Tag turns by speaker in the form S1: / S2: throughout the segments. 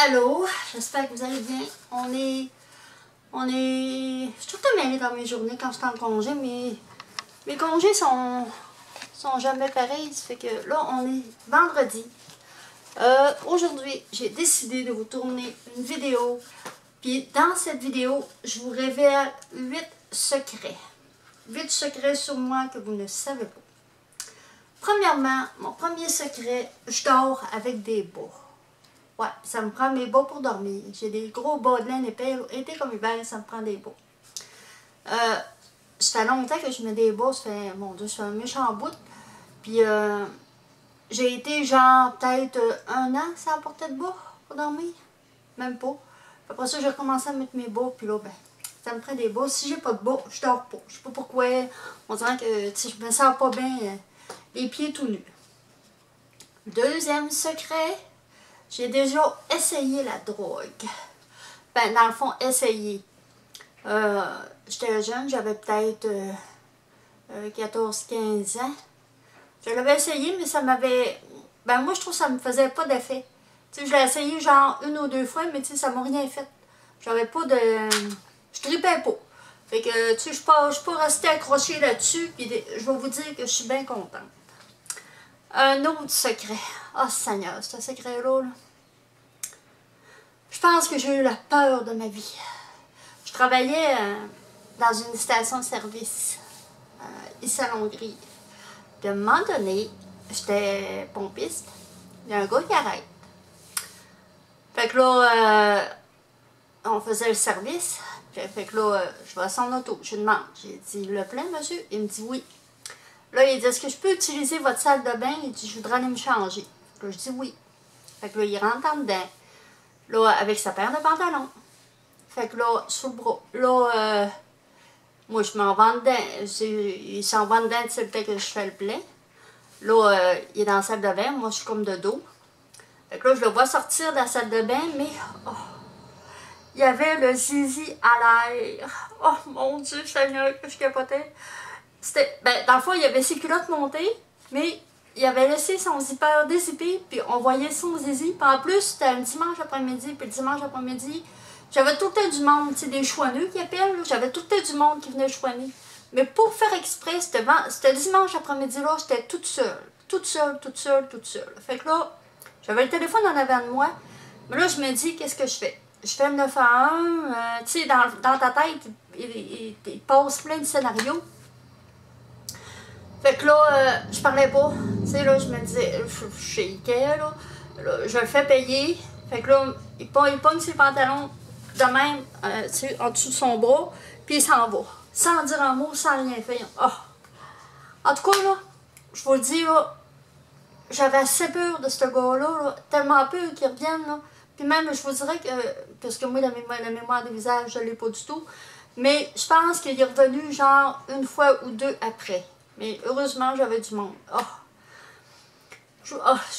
S1: Allô, j'espère que vous allez bien. Je suis tout le temps mêlée dans mes journées quand je suis en congé, mais mes congés sont jamais pareils. Ça fait que là, on est vendredi. Aujourd'hui, j'ai décidé de vous tourner une vidéo. Puis dans cette vidéo, je vous révèle 8 secrets. 8 secrets sur moi que vous ne savez pas. Premièrement, mon premier secret, je dors avec des bas. Ouais, ça me prend mes bas pour dormir. J'ai des gros bas de laine épais. Été comme hiver, ça me prend des bas. Ça fait longtemps que je mets des bas. Ça fait, mon Dieu, ça fait un méchant bout. Puis, j'ai été genre peut-être un an sans porter de bas pour dormir. Même pas. Après ça, j'ai recommencé à mettre mes bas. Puis là, ben, ça me prend des bas. Si j'ai pas de bas, je dors pas. Je sais pas pourquoi. On dirait que je me sens pas bien les pieds tout nus. Deuxième secret. J'ai déjà essayé la drogue. Ben, dans le fond, essayé. J'étais jeune, j'avais peut-être 14-15 ans. Je l'avais essayé, mais ça m'avait... Ben, moi, je trouve que ça me faisait pas d'effet. Tu sais, je l'ai essayé genre une ou deux fois, mais tu sais, ça m'a rien fait. J'avais pas de... Je tripais pas. Fait que, tu sais, je suis pas restée accrochée là-dessus, puis je vais vous dire que je suis bien contente. Un autre secret. Oh, Seigneur, ce secret-là, là. Je pense que j'ai eu la peur de ma vie. Je travaillais dans une station-service ici à Longueuil. Puis à un moment donné, j'étais pompiste. Il y a un gars qui arrête. Fait que là, on faisait le service. Fait que là, je vais à son auto. Je lui demande. J'ai dit, le plein, monsieur? Il me dit oui. Là, il dit, est-ce que je peux utiliser votre salle de bain? Il dit, je voudrais aller me changer. Là, je dis oui. Fait que là, il rentre en dedans. Là, avec sa paire de pantalons. Fait que là, sous le bras. Là, moi, je m'en vais dedans. Il s'en va dedans, tu sais, peut-être que je fais le plein. Là, il est dans la salle de bain. Moi, je suis comme de dos. Fait que là, je le vois sortir de la salle de bain, mais... Oh, il y avait le zizi à l'air. Oh, mon Dieu, Seigneur, que je capotais. C'était... Ben, dans le fond, il y avait ses culottes montées, mais... Il avait laissé son zipper dézippé, puis on voyait son zizi. Puis en plus, c'était un dimanche après-midi, puis le dimanche après-midi, j'avais tout le temps du monde, tu sais, des chouanneux qui appellent, j'avais tout le temps du monde qui venait chouanner. Mais pour faire exprès, c'était dimanche après-midi-là, j'étais toute seule. Toute seule. Fait que là, j'avais le téléphone en avant de moi, mais là, je me dis, qu'est-ce que je fais? Je fais le 911, tu sais, dans ta tête, il passe plein de scénarios. Fait que là, je parlais pas. Tu sais, là, je me disais, je shakeais, là. Je le fais payer. Fait que là, il pogne ses pantalons de même, tu sais, en dessous de son bras, puis il s'en va. Sans dire un mot, sans rien faire. Oh. En tout cas, là, je vous le dis, là, j'avais assez peur de ce gars-là, là, tellement peur qu'il revienne, là. Puis même, je vous dirais que, parce que moi, la mémoire des visages, je l'ai pas du tout, mais je pense qu'il est revenu, genre, une fois ou deux après. Mais heureusement, j'avais du monde.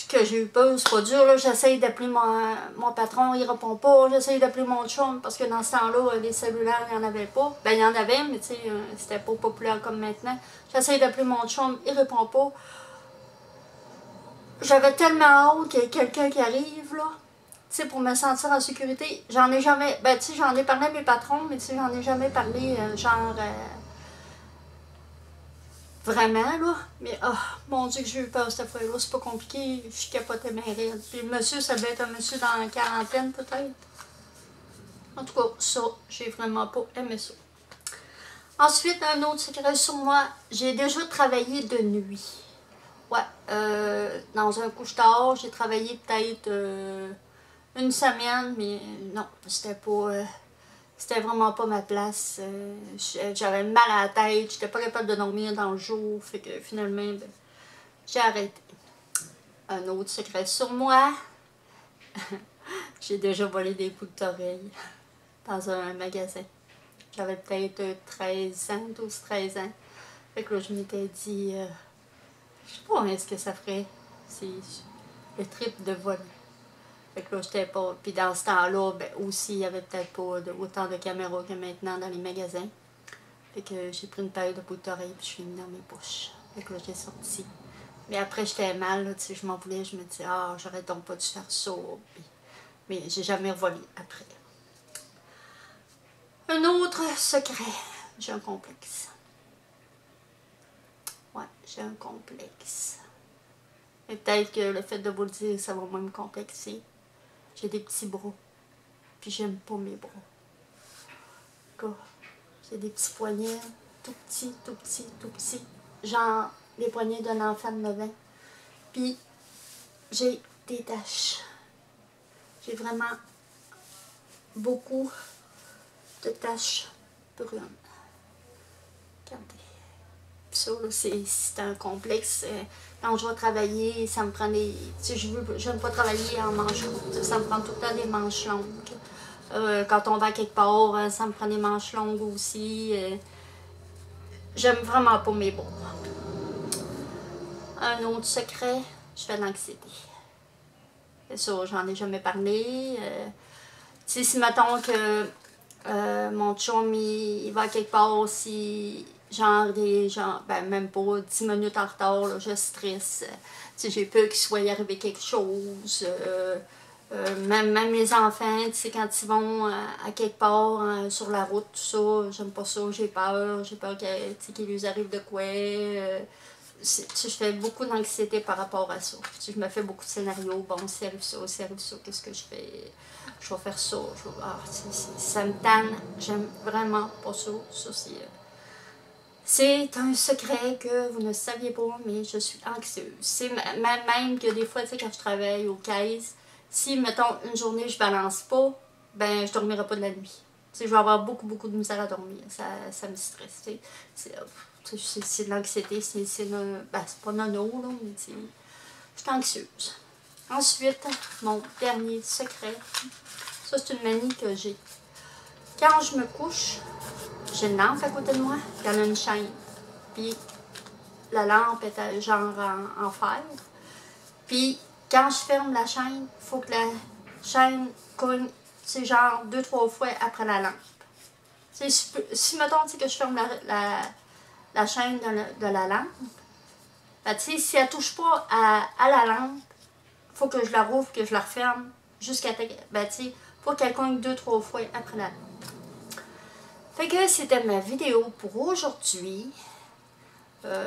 S1: Que j'ai eu peur, c'est pas dur, là. J'essaye d'appeler mon patron, il répond pas. J'essaye d'appeler mon chum, parce que dans ce temps-là, les cellulaires, il n'y en avait pas. Ben, il y en avait, mais tu sais, c'était pas populaire comme maintenant. J'essaye d'appeler mon chum, il répond pas. J'avais tellement hâte qu'il y ait quelqu'un qui arrive, là. Tu sais, pour me sentir en sécurité. J'en ai jamais... Ben, tu sais, j'en ai parlé à mes patrons, mais tu sais, j'en ai jamais parlé, genre... Vraiment, là. Mais, oh, mon Dieu, que j'ai eu peur cette fois-là. C'est pas compliqué. Je capotais mes rires. Puis le monsieur, ça devait être un monsieur dans la quarantaine, peut-être. En tout cas, ça, j'ai vraiment pas aimé ça. Ensuite, un autre secret sur moi. J'ai déjà travaillé de nuit. Ouais. Dans un couche-tard, j'ai travaillé peut-être une semaine, mais non, c'était pas... C'était vraiment pas ma place. J'avais mal à la tête, j'étais pas capable de dormir dans le jour. Fait que finalement, ben, j'ai arrêté. Un autre secret sur moi. J'ai déjà volé des boucles d'oreilles dans un magasin. J'avais peut-être 13 ans, 12-13 ans. Fait que là, je m'étais dit, je sais pas est-ce que ça ferait. C'est le trip de voler. Fait que là, j'étais pas... Puis dans ce temps-là, ben aussi, il y avait peut-être pas autant de caméras que maintenant dans les magasins. Fait que j'ai pris une paire de boucles d'oreilles puis je suis mis dans mes poches. Fait que là, j'ai sorti. Mais après, j'étais mal, là, tu sais, je m'en voulais. Je me disais, ah, j'aurais donc pas dû faire ça. Puis Mais j'ai jamais revolé après. Un autre secret, j'ai un complexe. Ouais, j'ai un complexe. Et peut-être que le fait de vous le dire, ça va moins me complexer. J'ai des petits bras. Puis j'aime pas mes bras. J'ai des petits poignets, tout petits, tout petits, tout petits. Genre les poignets d'un enfant de 9 ans. Puis j'ai des taches. J'ai vraiment beaucoup de taches brunes. Regardez. Ça, c'est un complexe. Quand je vais travailler, ça me prend des... Tu sais, je n'aime pas travailler en manches courtes. Ça me prend tout le temps des manches longues. Quand on va quelque part, ça me prend des manches longues aussi. J'aime vraiment pas mes bras. Un autre secret, je fais de l'anxiété. C'est ça, j'en ai jamais parlé. Tu sais, si mettons que mon chum, il va quelque part aussi, ben même pas 10 minutes en retard, là, je stresse. Tu sais, j'ai peur qu'il soit arrivé quelque chose. Même les enfants, tu sais, quand ils vont à quelque part sur la route, tout ça, j'aime pas ça, j'ai peur qu'il lui arrive de quoi. Tu sais, je fais beaucoup d'anxiété par rapport à ça. Tu sais, je me fais beaucoup de scénarios, bon, s'il arrive ça, qu'est-ce que je fais? Je vais faire ça, ça me tanne, j'aime vraiment pas ça. C'est un secret que vous ne saviez pas, mais je suis anxieuse. C'est même que des fois, tu sais, quand je travaille aux caisses, si, mettons, une journée, je balance pas, ben, je dormirai pas de la nuit. Tu sais, je vais avoir beaucoup de misère à dormir. Ça me stresse, tu sais. C'est de l'anxiété, ben, c'est pas nono, là, mais tu sais, je suis anxieuse. Ensuite, mon dernier secret, ça c'est une manie que j'ai. Quand je me couche, j'ai une lampe à côté de moi, puis elle a une chaîne. Puis la lampe est genre en fer. Puis quand je ferme la chaîne, il faut que la chaîne cogne, c'est genre 2-3 fois après la lampe. Si mettons que je ferme la chaîne de la lampe, ben, si elle ne touche pas à la lampe, il faut que je la rouvre, que je la referme jusqu'à... Ben, faut qu'elle cogne 2-3 fois après la lampe. Fait que c'était ma vidéo pour aujourd'hui.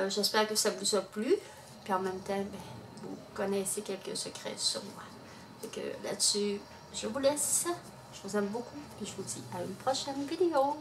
S1: J'espère que ça vous a plu. Puis en même temps, ben, vous connaissez quelques secrets sur moi. Fait que là-dessus, je vous laisse. Je vous aime beaucoup. Puis je vous dis à une prochaine vidéo.